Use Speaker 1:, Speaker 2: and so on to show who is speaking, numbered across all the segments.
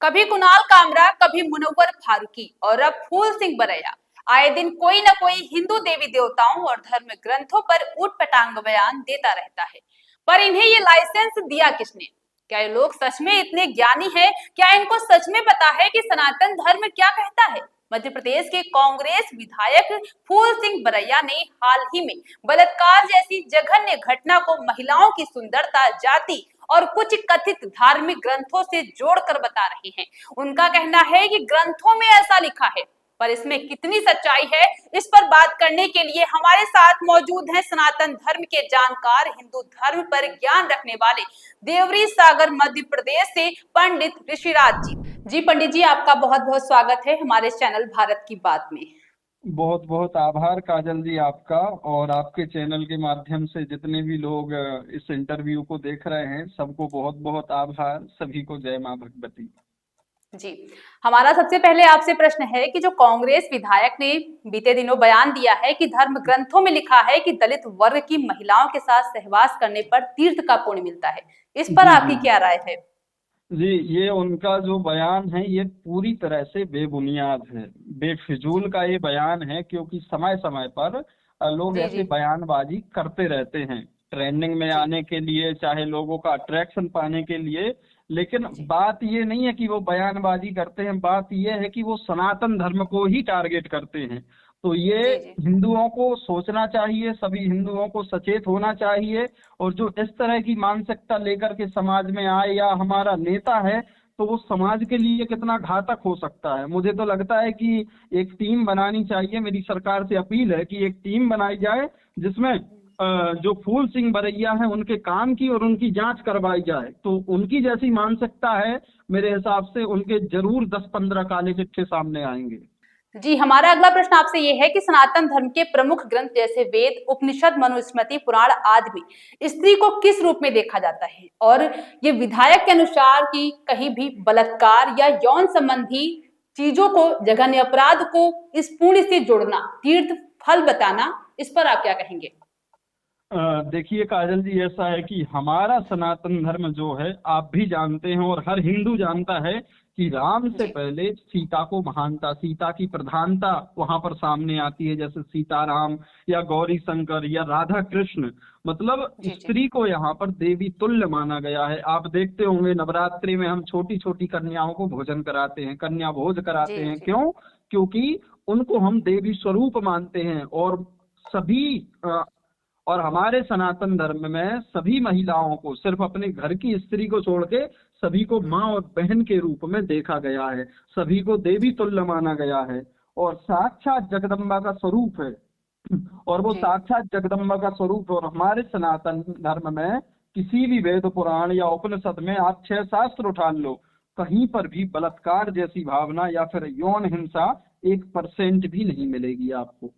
Speaker 1: कभी कुणाल कामरा, कभी मुनव्वर फारूकी और अब फूल सिंह बरैया। आए दिन कोई न कोई हिंदू देवी देवताओं और धर्म ग्रंथों पर ऊटपटांग बयान देता रहता है। पर इन्हें ये लाइसेंस दिया किसने? क्या ये लोग सच में इतने ज्ञानी हैं? क्या इनको सच में पता है कि सनातन धर्म क्या कहता है? मध्य प्रदेश के कांग्रेस विधायक फूल सिंह बरैया ने हाल ही में बलात्कार जैसी जघन्य घटना को महिलाओं की सुंदरता, जाति और कुछ कथित धार्मिक ग्रंथों से जोड़कर बता रहे हैं। उनका कहना है कि ग्रंथों में ऐसा लिखा है, पर इसमें कितनी सच्चाई है, इस पर बात करने के लिए हमारे साथ मौजूद हैं सनातन धर्म के जानकार, हिंदू धर्म पर ज्ञान रखने वाले देवरी सागर मध्य प्रदेश से पंडित ऋषिराज जी। जी पंडित जी, आपका बहुत बहुत स्वागत है हमारे चैनल भारत की बात में।
Speaker 2: बहुत बहुत आभार काजल जी आपका, और आपके चैनल के माध्यम से जितने भी लोग इस इंटरव्यू को देख रहे हैं सबको बहुत बहुत आभार। सभी को जय मां भगवती
Speaker 1: जी। हमारा सबसे पहले आपसे प्रश्न है कि जो कांग्रेस विधायक ने बीते दिनों बयान दिया है कि धर्म ग्रंथों में लिखा है कि दलित वर्ग की महिलाओं के साथ सहवास करने पर तीर्थ का पुण्य मिलता है, इस पर
Speaker 2: जी
Speaker 1: आपकी
Speaker 2: जी
Speaker 1: क्या राय है?
Speaker 2: जी, ये उनका जो बयान है ये पूरी तरह से बेबुनियाद है, बेफिजूल का ये बयान है। क्योंकि समय समय पर लोग
Speaker 1: जी
Speaker 2: ऐसे
Speaker 1: जी
Speaker 2: बयानबाजी करते रहते हैं ट्रेंडिंग में
Speaker 1: जी
Speaker 2: आने के लिए, चाहे लोगों का अट्रैक्शन पाने के लिए। लेकिन
Speaker 1: जी
Speaker 2: बात ये नहीं है कि वो बयानबाजी करते हैं, बात ये है कि वो सनातन धर्म को ही टारगेट करते हैं। तो ये
Speaker 1: जी जी
Speaker 2: हिंदुओं को सोचना चाहिए, सभी हिंदुओं को सचेत होना चाहिए। और जो इस तरह की मानसिकता लेकर के समाज में आए या हमारा नेता है, तो वो समाज के लिए कितना घातक हो सकता है। मुझे तो लगता है कि एक टीम बनानी चाहिए। मेरी सरकार से अपील है कि एक टीम बनाई जाए जिसमें जो फूल सिंह बरैया हैं उनके काम की और उनकी जांच करवाई जाए। तो उनकी जैसी मानसिकता है, मेरे हिसाब से उनके जरूर 10-15 काले चिट्ठे सामने आएंगे।
Speaker 1: जी। हमारा अगला प्रश्न आपसे ये है कि सनातन धर्म के प्रमुख ग्रंथ जैसे वेद, उपनिषद, मनुस्मृति, पुराण आदि में स्त्री को किस रूप में देखा जाता है? और ये विधायक के अनुसार कि कहीं भी बलात्कार या यौन संबंधी चीजों को, जघन्य अपराध को इस पुण्य से जोड़ना, तीर्थ फल बताना, इस पर आप क्या कहेंगे?
Speaker 2: देखिए काजल जी, ऐसा है कि हमारा सनातन धर्म जो है, आप भी जानते हैं और हर हिंदू जानता है कि राम से
Speaker 1: जी
Speaker 2: पहले सीता को महानता, सीता की प्रधानता वहां पर सामने आती है। जैसे सीताराम या गौरी शंकर या राधा कृष्ण, मतलब
Speaker 1: जी जी
Speaker 2: स्त्री को यहाँ पर देवी तुल्य माना गया है। आप देखते होंगे नवरात्रि में हम छोटी छोटी कन्याओं को भोजन कराते हैं, कन्या भोज
Speaker 1: जी
Speaker 2: कराते हैं।
Speaker 1: जी
Speaker 2: क्यों? क्योंकि उनको हम देवी स्वरूप मानते हैं। और सभी और हमारे सनातन धर्म में सभी महिलाओं को, सिर्फ अपने घर की स्त्री को छोड़ के, सभी को माँ और बहन के रूप में देखा गया है, सभी को देवी तुल्य माना गया है। और साक्षात जगदम्बा का स्वरूप है, और वो
Speaker 1: जी
Speaker 2: साक्षात जगदम्बा का स्वरूप है। और हमारे सनातन धर्म में किसी भी वेद पुराण या उपनिषद में आप 6 शास्त्र उठा लो, कहीं पर भी बलात्कार जैसी भावना या फिर यौन हिंसा 1% भी नहीं मिलेगी आपको।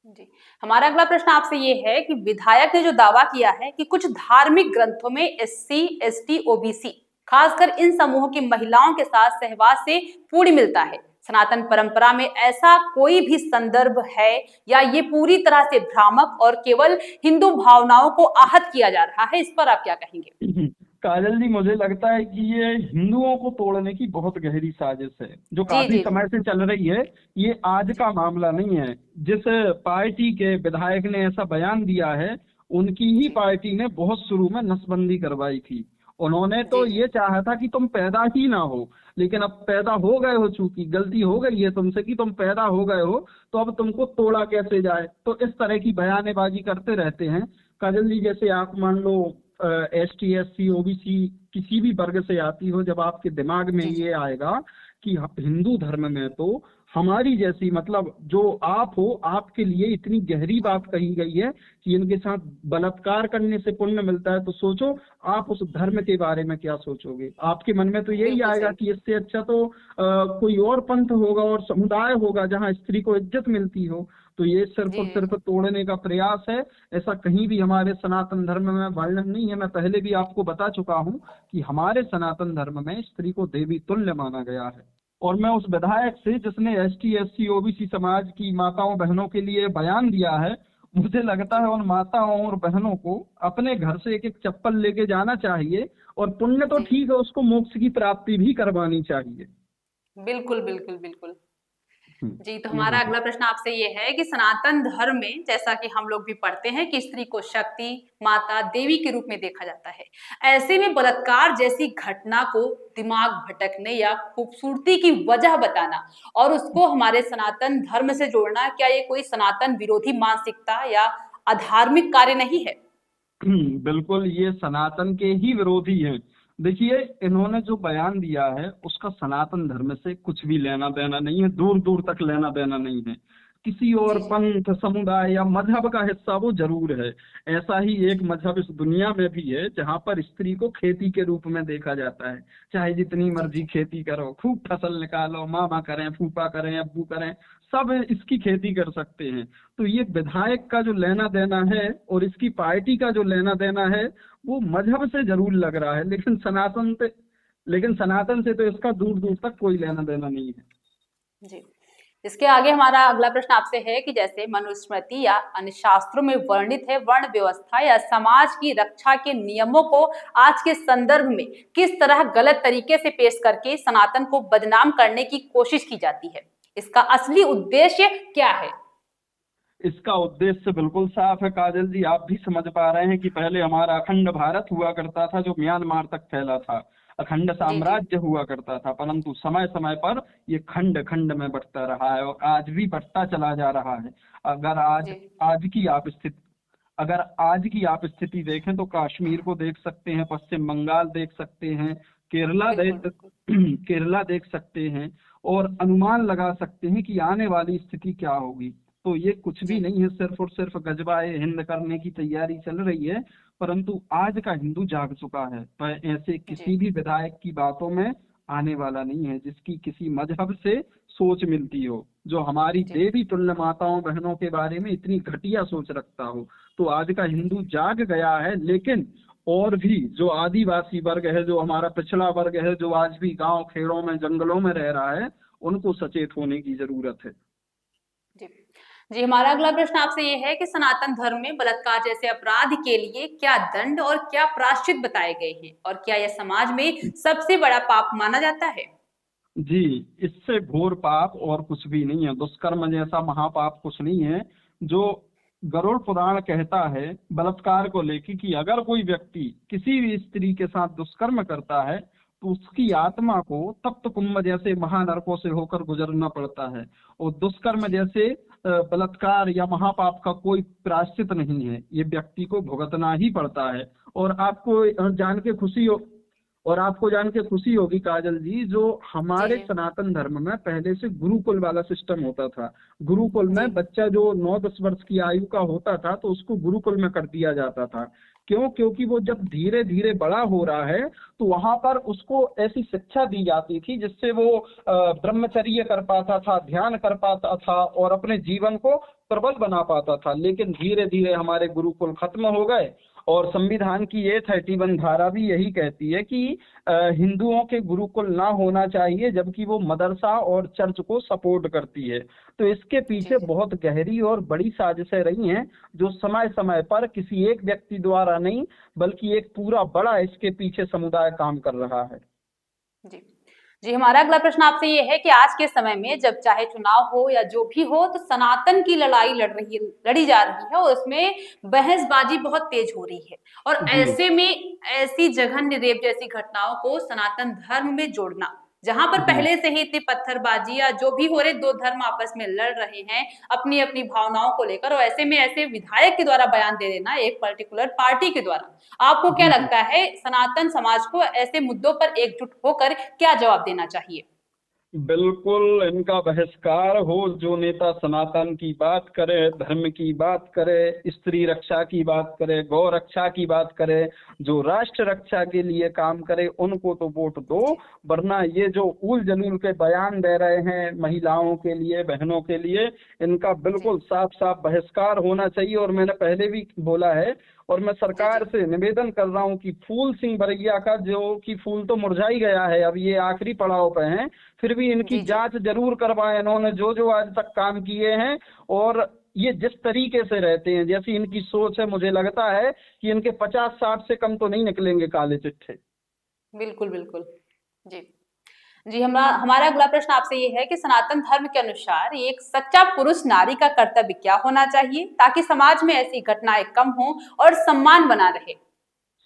Speaker 1: जी। हमारा अगला प्रश्न आपसे ये है कि विधायक ने जो दावा किया है कि कुछ धार्मिक ग्रंथों में एससी, एसटी, ओबीसी, खासकर इन समूहों की महिलाओं के साथ सहवास से पुण्य मिलता है, सनातन परंपरा में ऐसा कोई भी संदर्भ है या ये पूरी तरह से भ्रामक और केवल हिंदू भावनाओं को आहत किया जा रहा है? इस पर आप क्या कहेंगे?
Speaker 2: काजल जी, मुझे लगता है कि ये हिंदुओं को तोड़ने की बहुत गहरी साजिश है, जो
Speaker 1: जी
Speaker 2: काफी
Speaker 1: जी जी
Speaker 2: समय से चल रही है। ये आज
Speaker 1: जी
Speaker 2: का मामला नहीं है। जिस पार्टी के विधायक ने ऐसा बयान दिया है, उनकी ही
Speaker 1: जी
Speaker 2: पार्टी ने बहुत शुरू में नसबंदी करवाई थी। उन्होंने तो
Speaker 1: जी जी
Speaker 2: ये चाहा था कि तुम पैदा ही ना हो, लेकिन अब पैदा हो गए हो, चूंकि गलती हो गई है तुमसे कि तुम पैदा हो गए हो, तो अब तुमको तोड़ा कैसे जाए। तो इस तरह की बयानेबाजी करते रहते हैं काजल जी। जैसे आप मान लो ST, SC, OBC किसी भी वर्ग से आती हो, जब आपके दिमाग में
Speaker 1: जी जी
Speaker 2: ये आएगा कि हिंदू धर्म में तो हमारी जैसी, मतलब जो आप हो, आपके लिए इतनी गहरी बात कही गई है कि इनके साथ बलात्कार करने से पुण्य मिलता है, तो सोचो आप उस धर्म के बारे में क्या सोचोगे। आपके मन में तो यही
Speaker 1: बिल्कुल
Speaker 2: आएगा
Speaker 1: सही।
Speaker 2: कि इससे अच्छा तो कोई और पंथ होगा और समुदाय होगा जहाँ स्त्री को इज्जत मिलती हो। तो ये सिर्फ
Speaker 1: जी
Speaker 2: और
Speaker 1: जी
Speaker 2: सिर्फ तोड़ने का प्रयास है। ऐसा कहीं भी हमारे सनातन धर्म में वर्णन नहीं है। मैं पहले भी आपको बता चुका हूँ कि हमारे सनातन धर्म में स्त्री को देवी तुल्य माना गया है। और मैं उस विधायक से, जिसने ST, SC, OBC समाज की माताओं बहनों के लिए बयान दिया है, मुझे लगता है उन माताओं और बहनों को अपने घर से एक एक चप्पल लेके जाना चाहिए, और पुण्य तो
Speaker 1: जी,
Speaker 2: ठीक है, उसको मोक्ष की प्राप्ति भी करवानी चाहिए।
Speaker 1: बिल्कुल, बिल्कुल, बिल्कुल। जी, तो
Speaker 2: ये
Speaker 1: हमारा
Speaker 2: है।
Speaker 1: अगला प्रश्न आपसे ये है कि सनातन धर्म में जैसा कि हम लोग भी पढ़ते हैं कि स्त्री को शक्ति, माता, देवी के रूप में देखा जाता है। ऐसे में बलात्कार जैसी घटना को दिमाग भटकने या खूबसूरती की वजह बताना और उसको हमारे सनातन धर्म से जोड़ना, क्या ये कोई सनातन विरोधी मानसिकता या अधार्मिक कार्य नहीं है?
Speaker 2: बिल्कुल, ये सनातन के ही विरोधी हैं। देखिए, इन्होंने जो बयान दिया है उसका सनातन धर्म से कुछ भी लेना देना नहीं है, दूर दूर तक लेना देना नहीं है। किसी और
Speaker 1: जी, जी,
Speaker 2: पंथ, समुदाय या मजहब का हिस्सा वो जरूर है। ऐसा ही एक मजहब इस दुनिया में भी है जहाँ पर स्त्री को खेती के रूप में देखा जाता है। चाहे जितनी
Speaker 1: जी,
Speaker 2: मर्जी
Speaker 1: जी,
Speaker 2: खेती करो, खूब फसल निकालो, मामा करें, फूफा करें, अब्बू करें, सब इसकी खेती कर सकते हैं। तो ये विधायक का जो लेना देना है और इसकी पार्टी का जो लेना देना है, वो मजहब से जरूर लग रहा है, लेकिन सनातन से तो इसका दूर दूर तक कोई लेना देना नहीं है।
Speaker 1: जी। इसके आगे हमारा अगला प्रश्न आपसे है कि जैसे मनुस्मृति या अन्य शास्त्रों में वर्णित है वर्ण व्यवस्था या समाज की रक्षा के नियमों को आज के संदर्भ में किस तरह गलत तरीके से पेश करके सनातन को बदनाम करने की कोशिश की जाती है, इसका असली उद्देश्य क्या है?
Speaker 2: इसका उद्देश्य बिल्कुल साफ है काजल जी, आप भी समझ पा रहे हैं कि पहले हमारा अखंड भारत हुआ करता था जो म्यांमार तक फैला था। अखंड
Speaker 1: जी, जी,
Speaker 2: साम्राज्य हुआ करता था, परंतु समय समय पर ये खंड खंड में बंटता रहा है और आज भी बढ़ता चला जा रहा है। अगर आज
Speaker 1: जी,
Speaker 2: आज की आप स्थिति अगर आज की आप स्थिति देखें तो कश्मीर को देख सकते हैं, पश्चिम बंगाल देख सकते हैं,
Speaker 1: बिल्कुल, बिल्कुल,
Speaker 2: केरला देख सकते हैं, और अनुमान लगा सकते हैं कि आने वाली स्थिति क्या होगी। तो ये कुछ भी
Speaker 1: जी,
Speaker 2: नहीं है, सिर्फ और सिर्फ गजबाए हिंद करने की तैयारी चल रही है। परंतु आज का हिंदू जाग चुका है, पर ऐसे
Speaker 1: जी,
Speaker 2: किसी भी विधायक की बातों में आने वाला नहीं है जिसकी किसी मजहब से सोच मिलती हो, जो हमारी
Speaker 1: जी,
Speaker 2: देवी तुल्य माताओं बहनों के बारे में इतनी घटिया सोच रखता हो। तो आज का हिंदू जाग गया है, लेकिन और भी जो आदिवासी वर्ग है, जो हमारा पिछड़ा वर्ग है, जो आज भी गांव खेड़ों में जंगलों में रह रहा है, उनको सचेत होने की जरूरत है।
Speaker 1: जी। जी, हमारा अगला प्रश्न आपसे ये है कि सनातन धर्म में बलात्कार जैसे अपराध के लिए क्या दंड और क्या प्रायश्चित बताए गए हैं और क्या यह समाज में सबसे बड़ा पाप माना जाता है?
Speaker 2: जी, इससे घोर पाप और कुछ भी नहीं है, दुष्कर्म जैसा महापाप कुछ नहीं है। जो गरुड़ पुराण कहता है बलात्कार को लेकर कि अगर कोई व्यक्ति किसी भी स्त्री के साथ दुष्कर्म करता है तो उसकी
Speaker 1: जी,
Speaker 2: आत्मा को तप्त कुंभ जैसे महानरकों से होकर गुजरना पड़ता है। और दुष्कर्म
Speaker 1: जी,
Speaker 2: जैसे बलात्कार या महापाप का कोई प्रायश्चित नहीं है, ये व्यक्ति को भुगतना ही पड़ता है। और जान के खुशी हो और आपको जान के खुशी होगी काजल जी, जो
Speaker 1: जी,
Speaker 2: हमारे
Speaker 1: जी,
Speaker 2: सनातन धर्म में पहले से गुरुकुल वाला सिस्टम होता था। गुरुकुल
Speaker 1: जी,
Speaker 2: में बच्चा जो 9-10 वर्ष की आयु का होता था तो उसको गुरुकुल में कर दिया जाता था। क्यों? क्योंकि वो जब धीरे धीरे बड़ा हो रहा है तो वहां पर उसको ऐसी शिक्षा दी जाती थी जिससे वो ब्रह्मचर्य कर पाता था, ध्यान कर पाता था और अपने जीवन को प्रबल बना पाता था। लेकिन धीरे धीरे हमारे गुरुकुल खत्म हो गए, और संविधान की ये 31 धारा भी यही कहती है कि हिंदुओं के गुरुकुल ना होना चाहिए, जबकि वो मदरसा और चर्च को सपोर्ट करती है। तो इसके
Speaker 1: जी,
Speaker 2: पीछे
Speaker 1: जी,
Speaker 2: बहुत गहरी और बड़ी साजिशें रही हैं, जो समय समय पर किसी एक व्यक्ति द्वारा नहीं बल्कि एक पूरा बड़ा इसके पीछे समुदाय काम कर रहा है।
Speaker 1: जी। जी, हमारा अगला प्रश्न आपसे ये है कि आज के समय में जब चाहे चुनाव हो या जो भी हो तो सनातन की लड़ाई लड़ी जा रही है और उसमें बहसबाजी बहुत तेज हो रही है और
Speaker 2: जी,
Speaker 1: ऐसे में ऐसी जघन्य रेप जैसी घटनाओं को सनातन धर्म में जोड़ना, जहां पर
Speaker 2: जी,
Speaker 1: पहले से ही इतनी पत्थरबाजी या जो भी हो रहे, दो धर्म आपस में लड़ रहे हैं अपनी अपनी भावनाओं को लेकर, और ऐसे में ऐसे विधायक के द्वारा बयान दे देना एक पर्टिकुलर पार्टी के द्वारा, आपको क्या
Speaker 2: जी, जी।
Speaker 1: लगता है सनातन समाज को ऐसे मुद्दों पर एकजुट होकर क्या जवाब देना चाहिए?
Speaker 2: बिल्कुल, इनका बहिष्कार हो। जो नेता सनातन की बात करे, धर्म की बात करे, स्त्री रक्षा की बात करे, गौ रक्षा की बात करे, जो राष्ट्र रक्षा के लिए काम करे, उनको तो वोट दो।
Speaker 1: जी,
Speaker 2: वरना ये जो उल जलूल के बयान दे रहे हैं महिलाओं के लिए, बहनों के लिए, इनका
Speaker 1: जी,
Speaker 2: बिल्कुल साफ साफ बहिष्कार होना चाहिए। और मैंने पहले भी बोला है, और मैं
Speaker 1: जी, जी,
Speaker 2: सरकार से निवेदन कर रहा हूँ कि फूल सिंह बरैया का, जो कि फूल तो मुरझा ही गया है, अब ये आखिरी पड़ाव पे हैं, फिर भी इनकी
Speaker 1: जी, जी,
Speaker 2: जांच जरूर करवाएं। इन्होंने जो जो आज तक काम किए हैं, और ये जिस तरीके से रहते हैं, जैसी इनकी सोच है, मुझे लगता है कि इनके 50-60 से कम तो नहीं निकलेंगे काले चिट्ठे।
Speaker 1: बिल्कुल बिल्कुल। जी जी, हमारा हमारा अगला प्रश्न आपसे ये है कि सनातन धर्म के अनुसार एक सच्चा पुरुष नारी का कर्तव्य क्या होना चाहिए ताकि समाज में ऐसी घटनाएं कम हो और सम्मान बना रहे।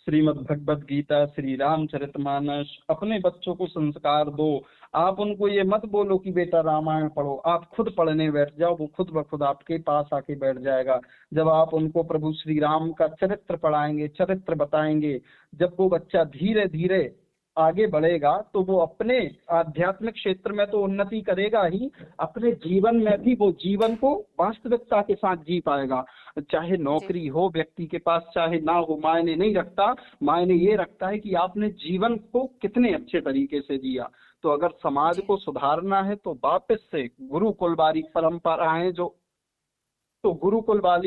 Speaker 2: श्रीमद् भगवत गीता, श्री रामचरितमानस, अपने बच्चों को संस्कार दो। आप उनको ये मत बोलो कि बेटा रामायण पढ़ो, आप खुद पढ़ने बैठ जाओ, वो खुद ब खुद आपके पास आके बैठ जाएगा। जब आप उनको प्रभु श्री राम का चरित्र पढ़ाएंगे, चरित्र बताएंगे, जब वो बच्चा धीरे धीरे आगे बढ़ेगा तो वो अपने आध्यात्मिक क्षेत्र में तो उन्नति करेगा ही, अपने जीवन में भी वो जीवन को वास्तविकता के साथ जी पाएगा। चाहे नौकरी हो व्यक्ति के पास, चाहे ना हो, मायने नहीं रखता। मायने ये रखता है कि आपने जीवन को कितने अच्छे तरीके से जिया। तो अगर समाज को सुधारना है तो वापस से गुरुकुल वाली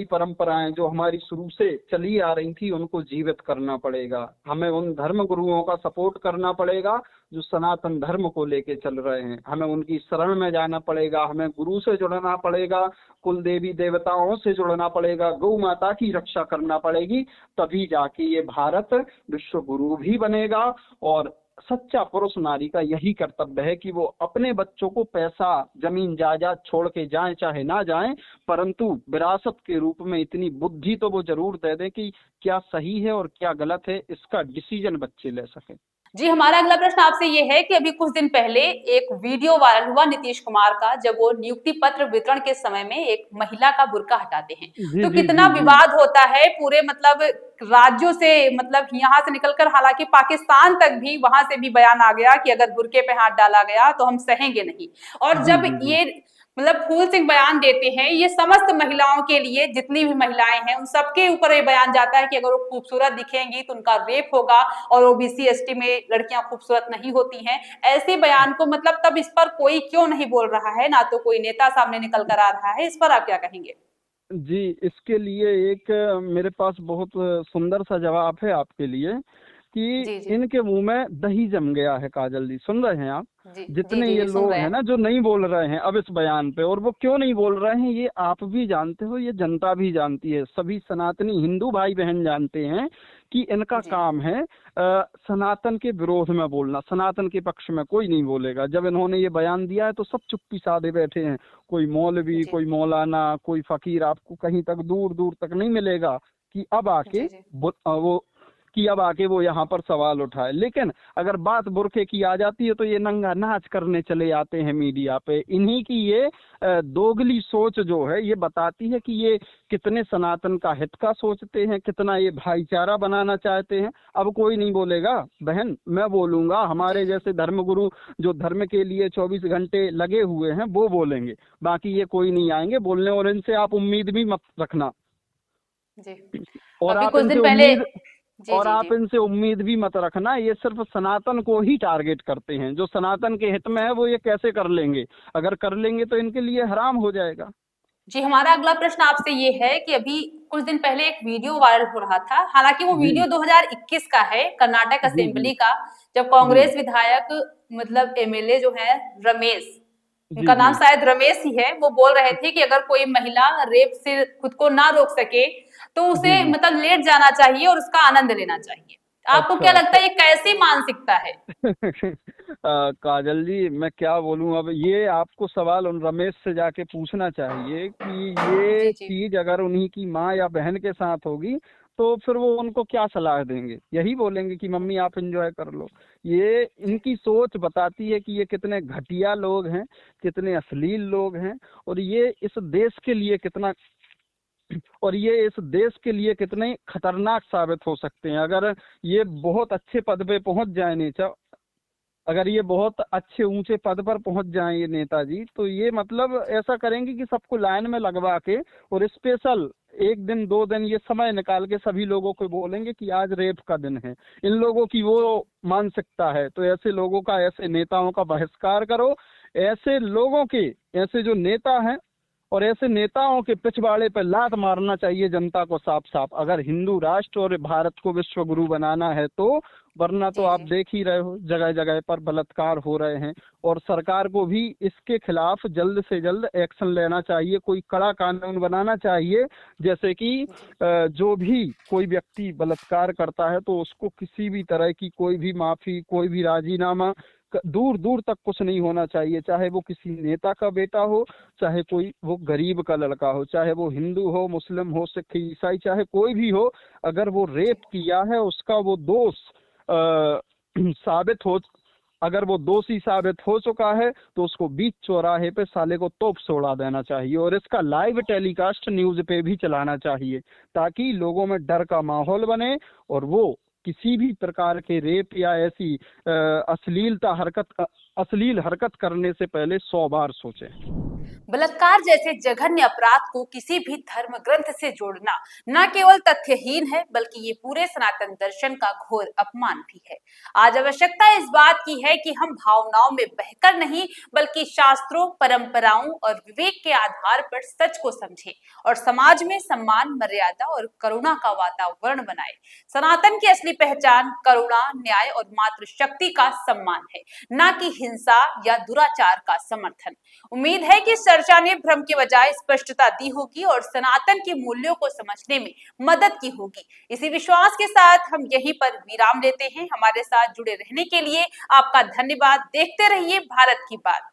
Speaker 2: परंपराएं जो हमारी शुरू से चली आ रही थी उनको जीवित करना पड़ेगा। हमें उन धर्म गुरुओं का सपोर्ट करना पड़ेगा जो सनातन धर्म को लेके चल रहे हैं। हमें उनकी शरण में जाना पड़ेगा, हमें गुरु से जुड़ना पड़ेगा, कुल देवी देवताओं से जुड़ना पड़ेगा, गौ माता की रक्षा करना पड़ेगी। तभी जाके ये भारत विश्व गुरु भी बनेगा। और सच्चा पुरुष नारी का यही कर्तव्य है कि वो अपने बच्चों को पैसा, जमीन जायदाद छोड़ के जाएं चाहे ना जाएं, परंतु विरासत के रूप में इतनी बुद्धि तो वो जरूर दे दें कि क्या सही है और क्या गलत है, इसका डिसीजन बच्चे ले सकें।
Speaker 1: जी, हमारा अगला प्रश्न आपसे ये है कि अभी कुछ दिन पहले एक वीडियो वायरल हुआ नीतीश कुमार का, जब वो नियुक्ति पत्र वितरण के समय में एक महिला का बुर्का हटाते हैं।
Speaker 2: जी
Speaker 1: तो
Speaker 2: जी
Speaker 1: कितना
Speaker 2: जी जी।
Speaker 1: विवाद होता है पूरे मतलब राज्यों से, मतलब यहाँ से निकलकर हालांकि पाकिस्तान तक भी, वहां से भी बयान आ गया कि अगर बुर्के पे हाथ डाला गया तो हम सहेंगे नहीं। और
Speaker 2: जी
Speaker 1: जब
Speaker 2: जी जी।
Speaker 1: ये मतलब फूल सिंह बयान देते हैं, ये समस्त महिलाओं के लिए, जितनी भी महिलाएं हैं उन सबके ऊपर ये बयान जाता है कि अगर वो खूबसूरत दिखेंगी तो उनका रेप होगा, और ओबीसी एसटी में लड़कियां खूबसूरत नहीं होती हैं। ऐसे बयान को मतलब तब इस पर कोई क्यों नहीं बोल रहा है, ना तो कोई नेता सामने निकल कर आ रहा है, इस पर आप क्या कहेंगे?
Speaker 2: जी, इसके लिए एक मेरे पास बहुत सुंदर सा जवाब है आपके लिए कि
Speaker 1: जी जी
Speaker 2: इनके मुंह में दही जम गया है। काजल जी, सुन रहे हैं आप?
Speaker 1: जी जी
Speaker 2: जितने
Speaker 1: जी
Speaker 2: ये
Speaker 1: जी, सुन
Speaker 2: लोग
Speaker 1: रहे
Speaker 2: हैं
Speaker 1: हैं।
Speaker 2: ना जो नहीं बोल रहे हैं अब इस बयान पे, और वो क्यों नहीं बोल रहे हैं ये आप भी जानते हो, ये जनता भी जानती है, सभी सनातनी हिंदू भाई बहन जानते हैं कि इनका
Speaker 1: जी
Speaker 2: काम है सनातन के विरोध में बोलना। सनातन के पक्ष में कोई नहीं बोलेगा। जब इन्होंने ये बयान दिया है तो सब चुप्पी साधे बैठे हैं। कोई मौलवी,
Speaker 1: जी
Speaker 2: कोई मौलाना, कोई फकीर आपको कहीं तक दूर दूर तक नहीं मिलेगा कि अब आके
Speaker 1: जी जी
Speaker 2: वो यहाँ पर सवाल उठाए। लेकिन अगर बात बुरखे की आ जाती है तो ये नंगा नाच करने चले आते हैं मीडिया पे। इन्हीं की ये दोगली सोच जो है ये बताती है कि ये कितने सनातन का हित का सोचते हैं, कितना ये भाईचारा बनाना चाहते हैं। अब कोई नहीं बोलेगा बहन, मैं बोलूंगा। हमारे जैसे धर्मगुरु जो धर्म के लिए 24 घंटे लगे हुए हैं वो बोलेंगे, बाकी ये कोई नहीं आएंगे बोलने। और इनसे आप उम्मीद भी मत रखना।
Speaker 1: जी।
Speaker 2: और
Speaker 1: अभी
Speaker 2: आप
Speaker 1: कुछ
Speaker 2: इनसे
Speaker 1: दिन पहले।
Speaker 2: उम्मीद
Speaker 1: जी
Speaker 2: और
Speaker 1: जी
Speaker 2: आप
Speaker 1: जी
Speaker 2: इनसे उम्मीद भी मत रखना। ये सिर्फ सनातन को ही टारगेट करते हैं। जो सनातन के हित में है वो ये कैसे कर लेंगे? अगर कर लेंगे तो इनके लिए हराम हो जाएगा।
Speaker 1: जी, हमारा अगला प्रश्न आपसे ये है कि अभी कुछ दिन पहले एक वीडियो वायरल हो रहा था, हालांकि वो
Speaker 2: जी
Speaker 1: वीडियो 2021 का है, कर्नाटक
Speaker 2: जी जी
Speaker 1: असेंबली का, जब
Speaker 2: जी
Speaker 1: कांग्रेस विधायक मतलब एमएलए जो है रमेश,
Speaker 2: जी
Speaker 1: उनका नाम
Speaker 2: जी
Speaker 1: शायद रमेश ही है, वो बोल रहे थे कि अगर कोई महिला रेप से खुद को ना रोक सके तो
Speaker 2: जी
Speaker 1: उसे
Speaker 2: जी।
Speaker 1: मतलब लेट जाना चाहिए और उसका आनंद लेना चाहिए। आपको क्या
Speaker 2: अच्छा
Speaker 1: लगता
Speaker 2: अच्छा।
Speaker 1: है ये कैसी मानसिकता है?
Speaker 2: काजल जी, मैं क्या बोलूं। अब ये आपको सवाल उन रमेश से जाके पूछना चाहिए कि
Speaker 1: जी
Speaker 2: ये
Speaker 1: जी
Speaker 2: चीज अगर उन्हीं की माँ या बहन के साथ होगी तो फिर वो उनको क्या सलाह देंगे? यही बोलेंगे कि मम्मी आप एंजॉय कर लो। ये
Speaker 1: जी
Speaker 2: इनकी सोच बताती है कि ये कितने घटिया लोग हैं, कितने अश्लील लोग हैं, और ये इस देश के लिए कितने खतरनाक साबित हो सकते हैं। अगर ये बहुत अच्छे पद पे पहुंच जाए नेता, अगर ये बहुत अच्छे ऊंचे पद पर पहुंच जाएं ये नेताजी, तो ये मतलब ऐसा करेंगे कि सबको लाइन में लगवा के और स्पेशल 1 दिन 2 दिन ये समय निकाल के सभी लोगों को बोलेंगे कि आज रेप का दिन है। इन लोगों की वो मानसिकता है। तो ऐसे लोगों का, ऐसे नेताओं का बहिष्कार करो। ऐसे लोगों के, ऐसे जो नेता हैं और ऐसे नेताओं के पिछवाड़े पर लात मारना चाहिए जनता को साफ साफ। अगर हिंदू राष्ट्र और भारत को विश्व गुरु बनाना है तो वरना तो
Speaker 1: जी
Speaker 2: आप
Speaker 1: जी।
Speaker 2: देख ही रहे हो जगह जगह पर बलात्कार हो रहे हैं। और सरकार को भी इसके खिलाफ जल्द से जल्द एक्शन लेना चाहिए, कोई कड़ा कानून बनाना चाहिए। जैसे कि
Speaker 1: जी
Speaker 2: जो भी कोई व्यक्ति बलात्कार करता है तो उसको किसी भी तरह की कोई भी माफी, कोई भी राजीनामा दूर दूर तक कुछ नहीं होना चाहिए। चाहे वो किसी नेता का बेटा हो, चाहे कोई वो गरीब का लड़का हो, चाहे वो हिंदू हो, मुस्लिम हो, सिख, ईसाई, चाहे कोई भी हो, अगर वो
Speaker 1: जी।
Speaker 2: रेप किया है, उसका वो दोष साबित हो, अगर वो दोषी साबित हो चुका है तो उसको बीच चौराहे पे साले को तोप से उड़ा देना चाहिए। और इसका लाइव टेलीकास्ट न्यूज पे भी चलाना चाहिए, ताकि लोगों में डर का माहौल बने और वो किसी भी प्रकार के रेप या ऐसी अश्लील हरकत करने से पहले 100 बार सोचें।
Speaker 1: बलात्कार जैसे जघन्य अपराध को किसी भी धर्म ग्रंथ से जोड़ना न केवल तथ्यहीन है बल्कि ये पूरे सनातन दर्शन का घोर अपमान भी है। आज आवश्यकता इस बात की है कि हम भावनाओं में बहकर नहीं बल्कि शास्त्रों, परंपराओं और विवेक के आधार पर सच को समझें और समाज में सम्मान, मर्यादा और करुणा का वातावरण बनाए। सनातन की असली पहचान करुणा, न्याय और मातृशक्ति का सम्मान है, न कि हिंसा या दुराचार का समर्थन। उम्मीद है कि इस चर्चा ने भ्रम के बजाय स्पष्टता दी होगी और सनातन के मूल्यों को समझने में मदद की होगी। इसी विश्वास के साथ हम यहीं पर विराम लेते हैं। हमारे साथ जुड़े रहने के लिए आपका धन्यवाद। देखते रहिए भारत की बात।